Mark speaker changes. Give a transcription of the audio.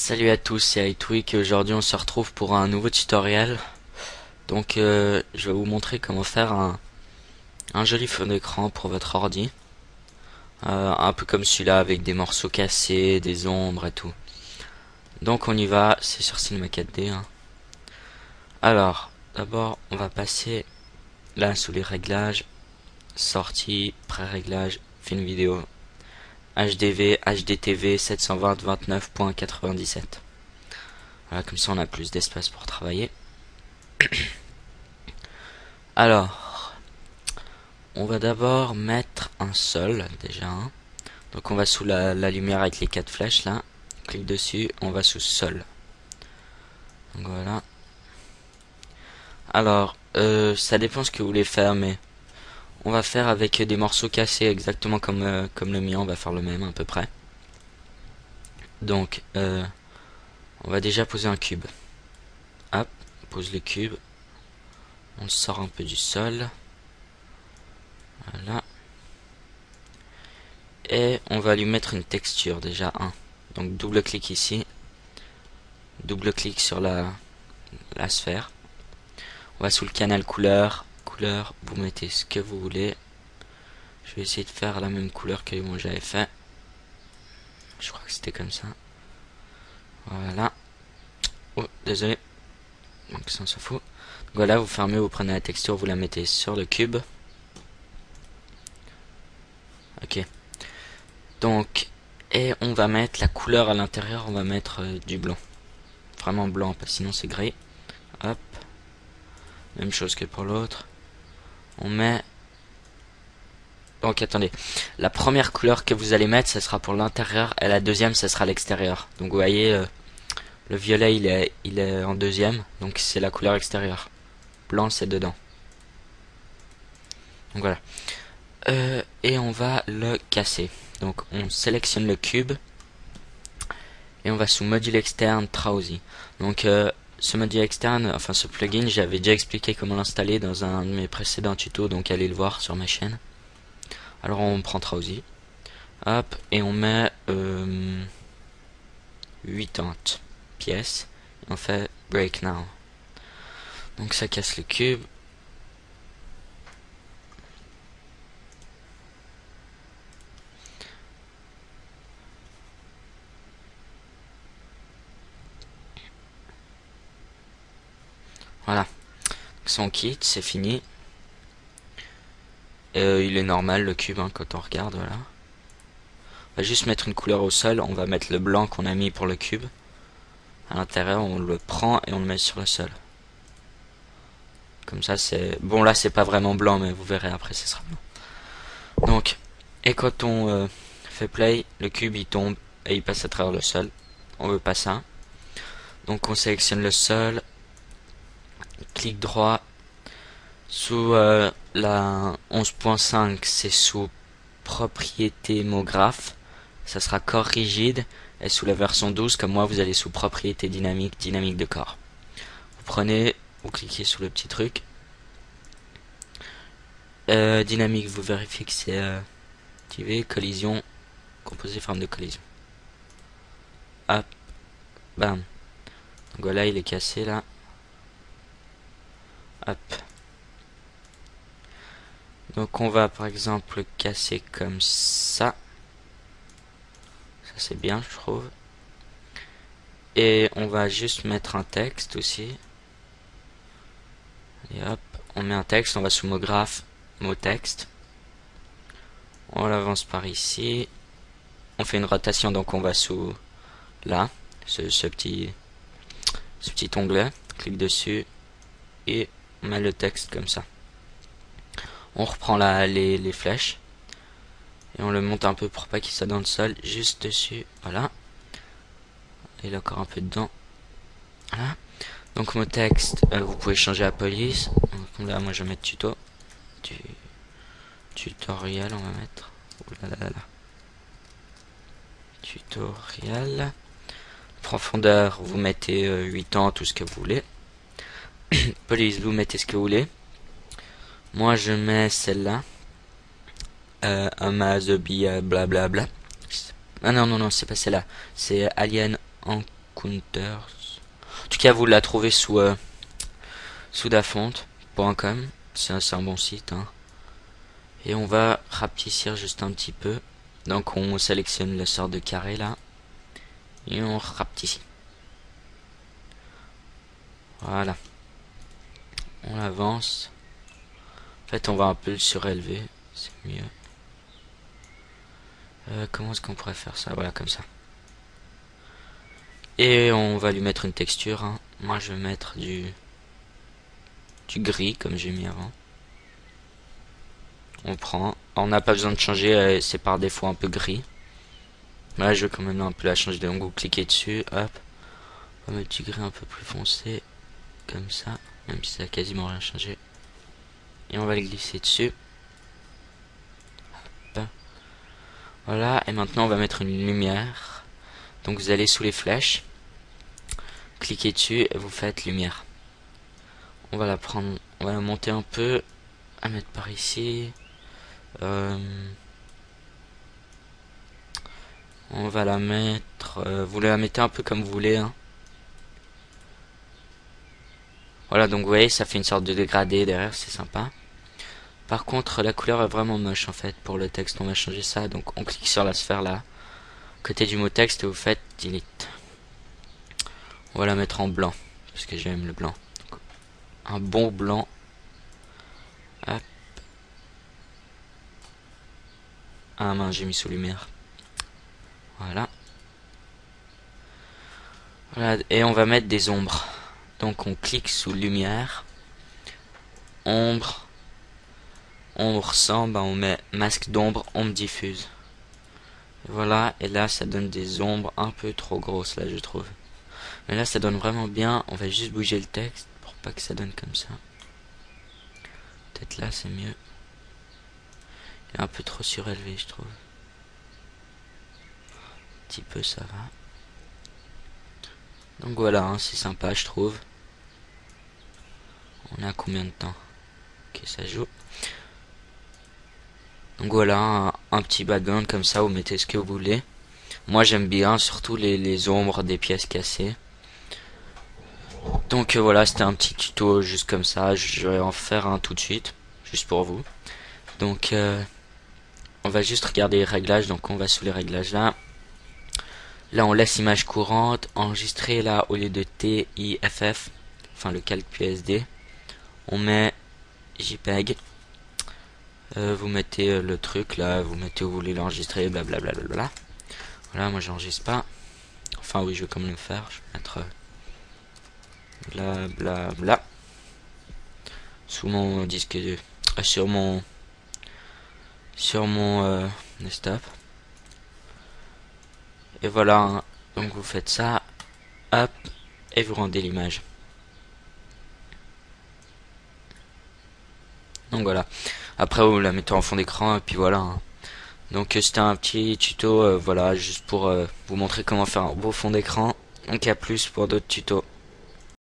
Speaker 1: Salut à tous, c'est iTweak et aujourd'hui on se retrouve pour un nouveau tutoriel. Donc je vais vous montrer comment faire un joli fond d'écran pour votre ordi. Un peu comme celui-là avec des morceaux cassés, des ombres et tout. Donc on y va, c'est sur Cinema 4D. Alors, d'abord on va passer là sous les réglages, sortie, pré-réglage, film vidéo, HDV, HDTV 720-29.97. Voilà, comme ça on a plus d'espace pour travailler. Alors, on va d'abord mettre un sol, déjà. Donc on va sous la lumière avec les 4 flèches là. On clique dessus, on va sous sol. Donc voilà. Alors, ça dépend ce que vous voulez faire, mais on va faire avec des morceaux cassés exactement comme le mien. On va faire le même à peu près. Donc, on va déjà poser un cube. Hop, on pose le cube. On sort un peu du sol. Voilà. Et on va lui mettre une texture déjà Donc double clic ici, double clic sur la sphère. On va sous le canal couleur, vous mettez ce que vous voulez. Je vais essayer de faire la même couleur que moi j'avais fait. Je crois que c'était comme ça. Voilà. Oh, désolé. Donc ça on s'en fout. Donc voilà, vous fermez, vous prenez la texture, vous la mettez sur le cube. Ok. Donc, et on va mettre la couleur à l'intérieur, on va mettre du blanc. Vraiment blanc, parce que sinon c'est gris. Hop. Même chose que pour l'autre. On met... Donc attendez. La première couleur que vous allez mettre, ça sera pour l'intérieur. Et la deuxième, ça sera l'extérieur. Donc vous voyez, le violet, il est en deuxième. Donc c'est la couleur extérieure. Blanc, c'est dedans. Donc voilà. Et on va le casser. Donc on sélectionne le cube. Et on va sous module externe, Trauzy. Donc ce module externe, enfin ce plugin, j'avais déjà expliqué comment l'installer dans un de mes précédents tutos, donc allez le voir sur ma chaîne. Alors on prend Trauzy, hop, et on met 80 pièces, et on fait Break Now. Donc ça casse le cube. Voilà, ça on quitte, c'est fini. Il est normal le cube quand on regarde, voilà. On va juste mettre une couleur au sol, on va mettre le blanc qu'on a mis pour le cube. À l'intérieur, on le prend et on le met sur le sol. Comme ça, c'est... Bon, là, c'est pas vraiment blanc, mais vous verrez après, ce sera blanc. Donc, et quand on fait play, le cube, il tombe et il passe à travers le sol. On veut pas ça. Donc, on sélectionne le sol. Clic droit. Sous la 11.5, c'est sous propriété mot-graphe. Ça sera corps rigide. Et sous la version 12, comme moi, vous allez sous propriété dynamique, dynamique de corps. Vous prenez, vous cliquez sur le petit truc. Dynamique, vous vérifiez que c'est activé. Collision, composé forme de collision. Hop, bam. Donc voilà, il est cassé là. Hop. Donc on va par exemple le casser comme ça. Ça c'est bien, je trouve. Et on va juste mettre un texte aussi. Et hop, on met un texte, on va sous mot graphe, mot texte. On l'avance par ici. On fait une rotation, donc on va sous là, ce petit onglet. Clique dessus et on met le texte comme ça. On reprend les flèches et on le monte un peu pour pas qu'il soit dans le sol, juste dessus, voilà. Il est encore un peu dedans. Voilà. Donc mon texte, vous pouvez changer la police. Donc là, moi je vais mettre tuto. Tutoriel, on va mettre. Oulalala. Tutoriel. Profondeur, vous mettez 80, tout ce que vous voulez. Police, vous mettez ce que vous voulez. Moi je mets celle-là. Amazobia, blablabla. Ah non, c'est pas celle-là. C'est Alien Counters. En tout cas, vous la trouvez sous dafonte.com. C'est un bon site, hein. Et on va rapetissir juste un petit peu. Donc on sélectionne la sorte de carré là. Et on rapetissit. Voilà. On avance. En fait, on va un peu le surélever. C'est mieux. Comment est-ce qu'on pourrait faire ça? Voilà, comme ça. Et on va lui mettre une texture, hein. Moi, je vais mettre du gris, comme j'ai mis avant. On prend. On n'a pas besoin de changer, c'est par défaut un peu gris. Là, je vais quand même un peu la changer. Donc, vous cliquez dessus, hop. On va mettre du gris un peu plus foncé. Comme ça. Même si ça a quasiment rien changé. Et on va le glisser dessus. Hop. Voilà. Et maintenant, on va mettre une lumière. Donc, vous allez sous les flèches. Cliquez dessus et vous faites lumière. On va la prendre. On va la monter un peu. À mettre par ici. On va la mettre. Vous la mettez un peu comme vous voulez, hein. Voilà, donc vous voyez, ça fait une sorte de dégradé derrière, c'est sympa. Par contre, la couleur est vraiment moche en fait pour le texte. On va changer ça. Donc on clique sur la sphère là, côté du mot texte, et vous faites delete. On va la mettre en blanc parce que j'aime le blanc. Donc, un bon blanc. Hop. Ah mince, j'ai mis sous lumière. Voilà. Voilà. Et on va mettre des ombres. Donc on clique sous lumière. Ombre. Ombre sans, bah on met masque d'ombre, ombre diffuse. Voilà, et là ça donne des ombres un peu trop grosses là je trouve. Mais là ça donne vraiment bien. On va juste bouger le texte pour pas que ça donne comme ça. Peut-être là c'est mieux. Il est un peu trop surélevé je trouve. Un petit peu ça va. Donc voilà, hein, c'est sympa je trouve. On a combien de temps? Ok, ça joue. Donc voilà, un petit background comme ça, vous mettez ce que vous voulez. Moi j'aime bien, surtout les ombres des pièces cassées. Donc voilà, c'était un petit tuto juste comme ça. Je vais en faire un tout de suite, juste pour vous. Donc on va juste regarder les réglages. Donc on va sous les réglages là. Là on laisse image courante, enregistrer là au lieu de TIFF, enfin le calque PSD. On met JPEG. Vous mettez le truc là, vous mettez où vous voulez l'enregistrer, blablabla. Voilà, moi j'enregistre pas. Enfin oui, je vais quand même le faire. Je vais mettre blablabla sous mon disque de sur mon desktop. Et voilà, hein. Donc vous faites ça, hop, et vous rendez l'image. Donc voilà. Après vous la mettez en fond d'écran et puis voilà, hein. Donc c'était un petit tuto, voilà, juste pour vous montrer comment faire un beau fond d'écran. Donc à plus pour d'autres tutos.